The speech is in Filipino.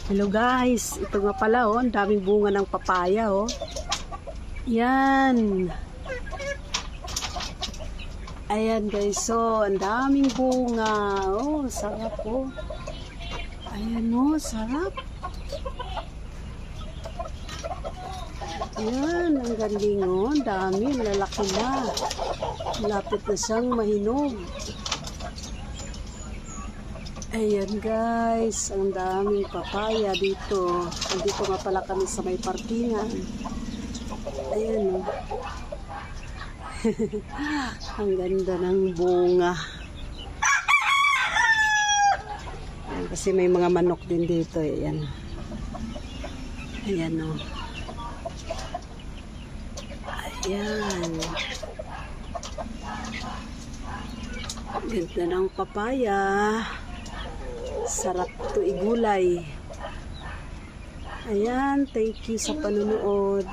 Hello guys, ito nga pala oh, ang daming bunga ng papaya oh. Yan. Ayan guys, so ang daming bunga. Oh, sarap oh. Ayan oh, sarap. Ayan, ang galing oh, ang dami, lalaki na. Lapit na siyang mahinog. Ayan guys, ang daming papaya dito. Andito nga pala kami sa may parkingan. Ayan oh. Ang ganda ng bunga. Ayan, kasi may mga manok din dito. Ayan. Ayan oh. Ayan. Ganda ng papaya. Sarap to igulay. Ayan, thank you sa panunood.